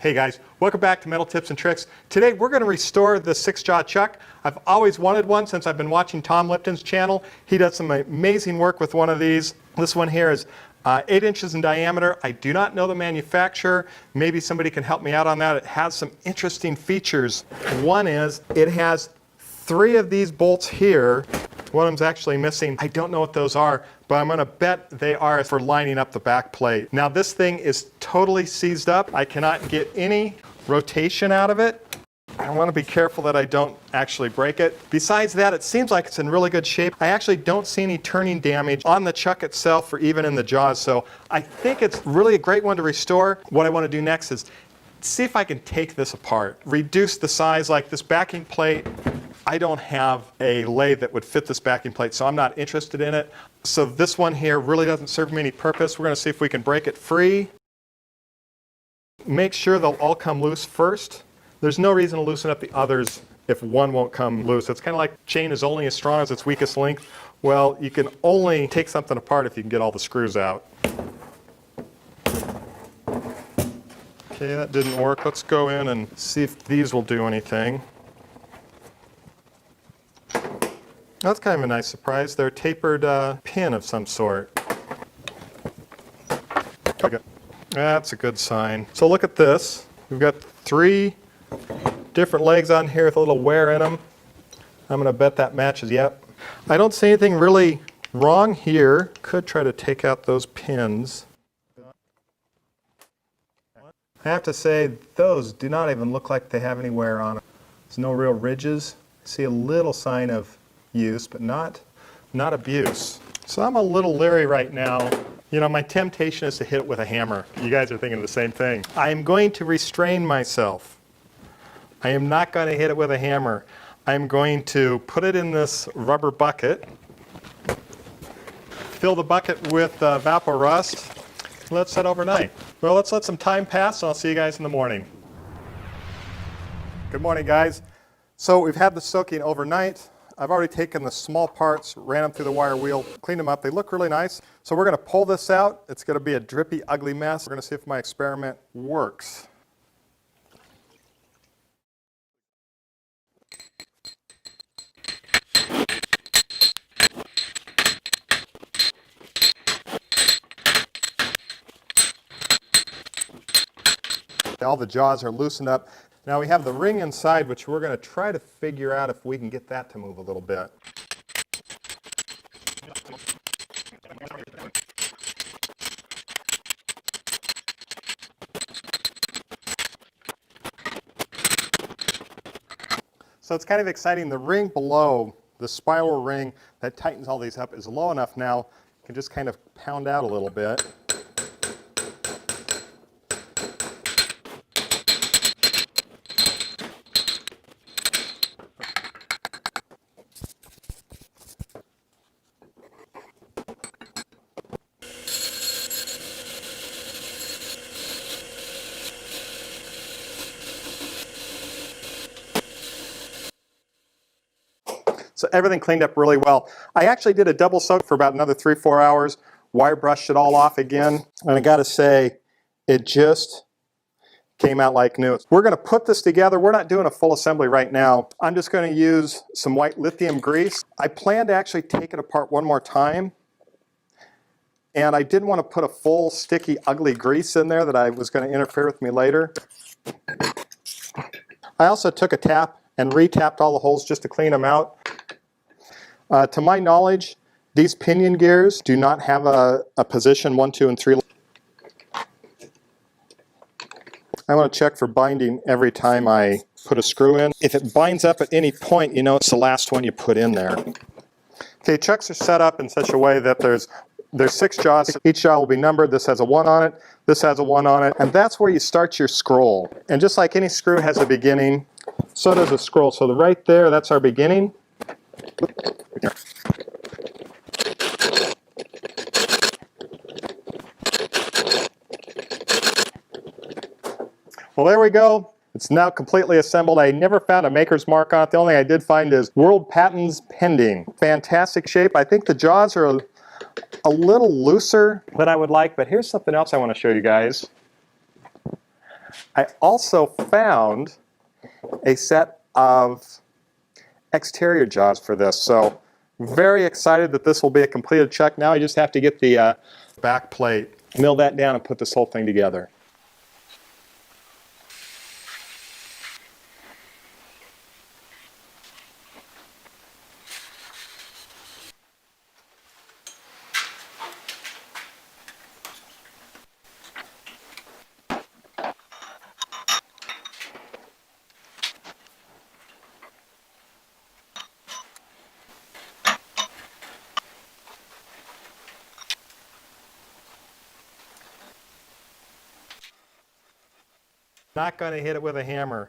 Hey guys, welcome back to Metal Tips and Tricks. Today we're going to restore the 6-jaw chuck. I've always wanted one since I've been watching Tom Lipton's channel. He does some amazing work with one of these. This one here is 8 inches in diameter. I do not know the manufacturer. Maybe somebody can help me out on that. It has some interesting features. One is it has 3 of these bolts here. One of them's actually missing. I don't know what those are, but I'm going to bet they are for lining up the back plate. Now this thing is totally seized up. I cannot get any rotation out of it. I want to be careful that I don't actually break it. Besides that, it seems like it's in really good shape. I actually don't see any turning damage on the chuck itself or even in the jaws, so I think it's really a great one to restore. What I want to do next is see if I can take this apart, reduce the size. Like this backing plate, I don't have a lathe that would fit this backing plate, so I'm not interested in it. So this one here really doesn't serve me any purpose. We're going to see if we can break it free. Make sure they'll all come loose first. There's no reason to loosen up the others if one won't come loose. It's kind of like chain is only as strong as its weakest link. Well, you can only take something apart if you can get all the screws out. Okay, that didn't work. Let's go in and see if these will do anything. That's kind of a nice surprise. They're a tapered pin of some sort. Okay. That's a good sign. So look at this. We've got 3 different legs on here with a little wear in them. I'm going to bet that matches. Yep. I don't see anything really wrong here. Could try to take out those pins. I have to say, those do not even look like they have any wear on them. There's no real ridges. I see a little sign of use, but not abuse. So I'm a little leery right now. You know, my temptation is to hit it with a hammer. You guys are thinking the same thing. I am going to restrain myself. I am not going to hit it with a hammer. I'm going to put it in this rubber bucket, fill the bucket with Vapor Rust, let it set overnight. Well, let's let some time pass, and I'll see you guys in the morning. Good morning, guys. So we've had the soaking overnight. I've already taken the small parts, ran them through the wire wheel, cleaned them up. They look really nice. So we're going to pull this out. It's going to be a drippy, ugly mess. We're going to see if my experiment works. All the jaws are loosened up. Now we have the ring inside, which we're going to try to figure out if we can get that to move a little bit. So it's kind of exciting. The ring below, the spiral ring that tightens all these up, is low enough now. You can just kind of pound out a little bit. So everything cleaned up really well. I actually did a double soak for about another 3-4 hours, wire brushed it all off again, and I gotta say, it just came out like new. We're gonna put this together. We're not doing a full assembly right now. I'm just gonna use some white lithium grease. I plan to actually take it apart one more time, and I didn't want to put a full sticky, ugly grease in there that I was gonna interfere with me later. I also took a tap and re-tapped all the holes just to clean them out. To my knowledge, these pinion gears do not have a position 1, 2, and 3. I want to check for binding every time I put a screw in. If it binds up at any point, you know it's the last one you put in there. Okay, chucks are set up in such a way that there's 6 jaws. Each jaw will be numbered. This has a 1 on it. This has a 1 on it. And that's where you start your scroll. And just like any screw has a beginning, so does a scroll. So right there, that's our beginning. Well, there we go. It's now completely assembled. I never found a maker's mark on it. The only thing I did find is World Patents Pending. Fantastic shape. I think the jaws are a little looser than I would like, but here's something else I want to show you guys. I also found a set of exterior jaws for this. So very excited that this will be a completed chuck. Now I just have to get the back plate, mill that down, and put this whole thing together. Not going to hit it with a hammer.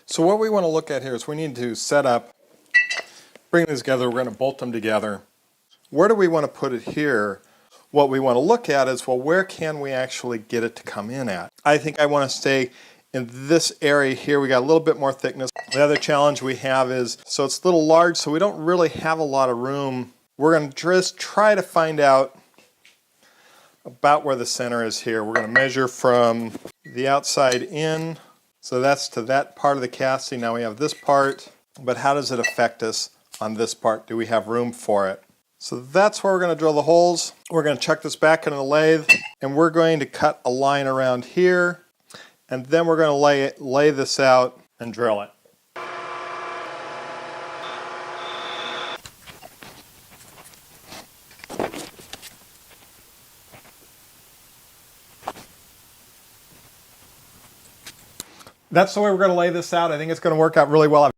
So what we want to look at here is we need to set up, bring these together, we're going to bolt them together. Where do we want to put it here? What we want to look at is, well, where can we actually get it to come in at? I think I want to stay in this area here. We got a little bit more thickness. The other challenge we have is, so it's a little large, so we don't really have a lot of room. We're going to just try to find out about where the center is here. We're going to measure from the outside in. So that's to that part of the casting. Now we have this part, but how does it affect us on this part? Do we have room for it? So that's where we're going to drill the holes. We're going to chuck this back into the lathe, and we're going to cut a line around here, and then we're going to lay this out and drill it. That's the way we're going to lay this out. I think it's going to work out really well.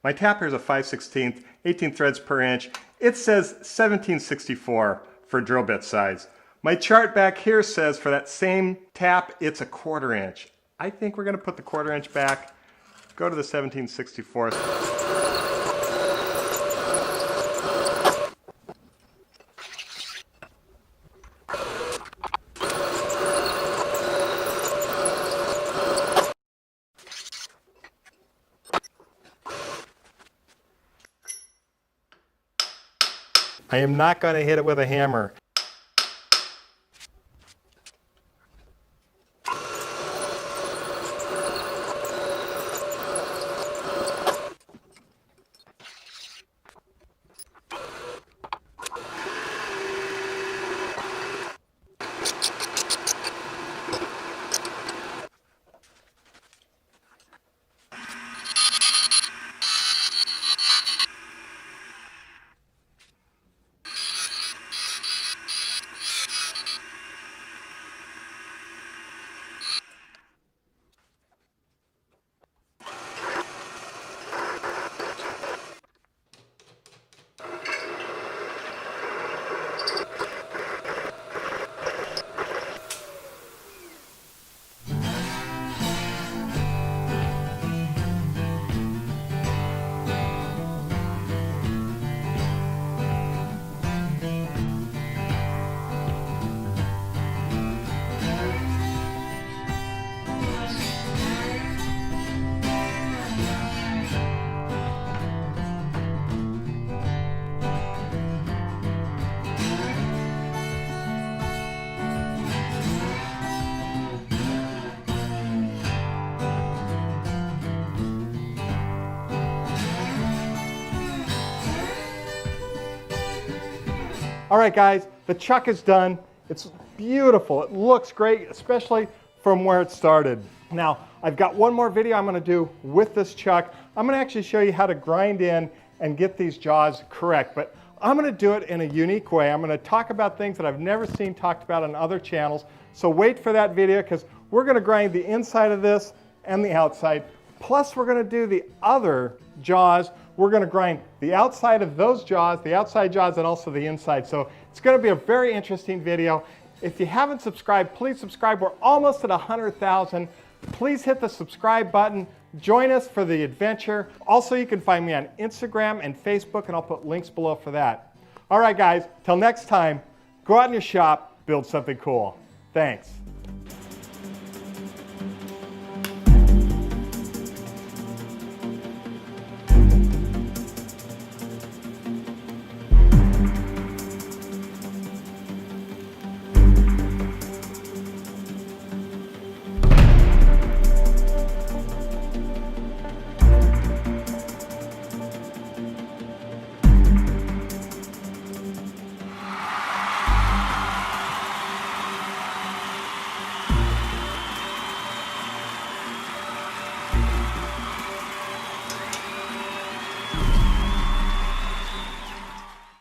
My tapper is a 5/16, 18 threads per inch. It says 1764 for drill bit size. My chart back here says for that same tap, it's a 1/4 inch. I think we're going to put the 1/4 inch back, go to the 1764. I am not going to hit it with a hammer. All right, guys, the chuck is done. It's beautiful. It looks great, especially from where it started. Now, I've got one more video I'm gonna do with this chuck. I'm gonna actually show you how to grind in and get these jaws correct, but I'm gonna do it in a unique way. I'm gonna talk about things that I've never seen talked about on other channels. So wait for that video, because we're gonna grind the inside of this and the outside. Plus, we're gonna do the other jaws. We're gonna grind the outside of those jaws, the outside jaws, and also the inside. So it's gonna be a very interesting video. If you haven't subscribed, please subscribe. We're almost at 100,000. Please hit the subscribe button. Join us for the adventure. Also, you can find me on Instagram and Facebook, and I'll put links below for that. All right, guys, till next time, go out in your shop, build something cool. Thanks.